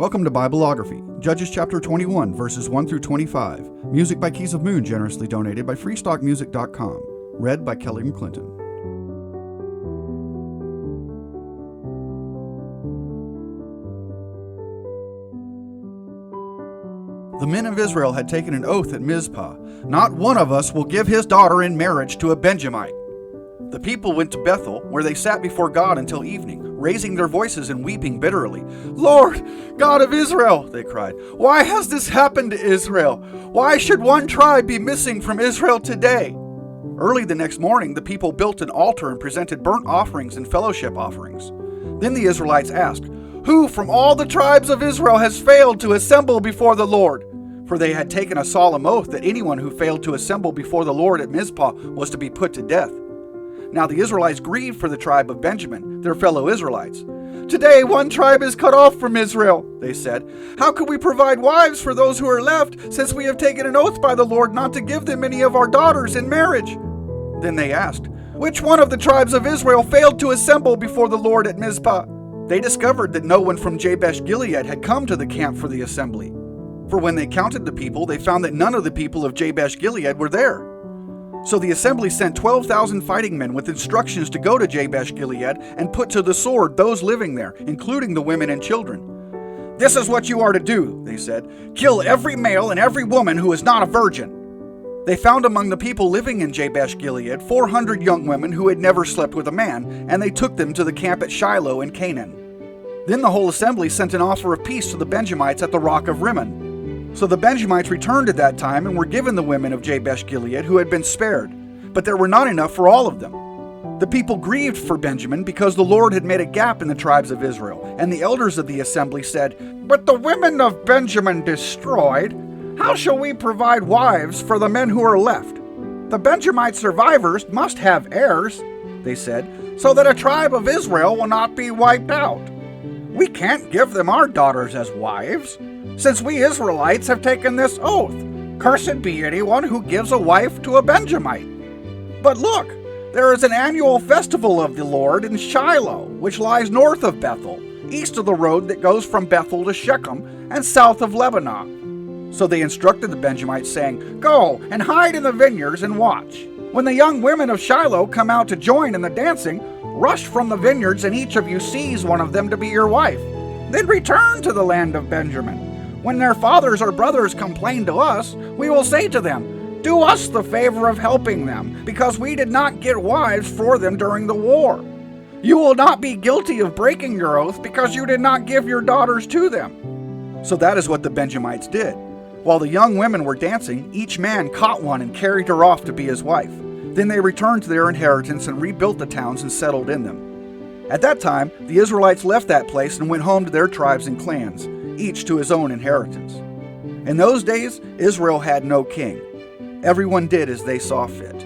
Welcome to Bibleography, Judges chapter 21, verses 1 through 25. Music by Keys of Moon, generously donated by freestockmusic.com. Read by Kelly McClinton. The men of Israel had taken an oath at Mizpah. Not one of us will give his daughter in marriage to a Benjamite. The people went to Bethel, where they sat before God until evening, raising their voices and weeping bitterly. "Lord, God of Israel," they cried, "why has this happened to Israel? Why should one tribe be missing from Israel today?" Early the next morning, the people built an altar and presented burnt offerings and fellowship offerings. Then the Israelites asked, "Who from all the tribes of Israel has failed to assemble before the Lord?" For they had taken a solemn oath that anyone who failed to assemble before the Lord at Mizpah was to be put to death. Now the Israelites grieved for the tribe of Benjamin, their fellow Israelites. "Today one tribe is cut off from Israel," they said. "How could we provide wives for those who are left, since we have taken an oath by the Lord not to give them any of our daughters in marriage?" Then they asked, "Which one of the tribes of Israel failed to assemble before the Lord at Mizpah?" They discovered that no one from Jabesh Gilead had come to the camp for the assembly. For when they counted the people, they found that none of the people of Jabesh Gilead were there. So the assembly sent 12,000 fighting men with instructions to go to Jabesh Gilead and put to the sword those living there, including the women and children. "This is what you are to do," they said. "Kill every male and every woman who is not a virgin." They found among the people living in Jabesh Gilead 400 young women who had never slept with a man, and they took them to the camp at Shiloh in Canaan. Then the whole assembly sent an offer of peace to the Benjamites at the rock of Rimmon. So the Benjamites returned at that time and were given the women of Jabesh Gilead who had been spared, but there were not enough for all of them. The people grieved for Benjamin because the Lord had made a gap in the tribes of Israel, and the elders of the assembly said, "But the women of Benjamin destroyed, how shall we provide wives for the men who are left? The Benjamite survivors must have heirs," they said, "so that a tribe of Israel will not be wiped out. We can't give them our daughters as wives, since we Israelites have taken this oath. Cursed be anyone who gives a wife to a Benjamite. But look, there is an annual festival of the Lord in Shiloh, which lies north of Bethel, east of the road that goes from Bethel to Shechem, and south of Lebanon." So they instructed the Benjamites, saying, "Go and hide in the vineyards and watch. When the young women of Shiloh come out to join in the dancing, rush from the vineyards, and each of you seize one of them to be your wife. Then return to the land of Benjamin. When their fathers or brothers complain to us, we will say to them, 'Do us the favor of helping them, because we did not get wives for them during the war.' You will not be guilty of breaking your oath because you did not give your daughters to them." So that is what the Benjamites did. While the young women were dancing, each man caught one and carried her off to be his wife. Then they returned to their inheritance and rebuilt the towns and settled in them. At that time, the Israelites left that place and went home to their tribes and clans, each to his own inheritance. In those days, Israel had no king. Everyone did as they saw fit.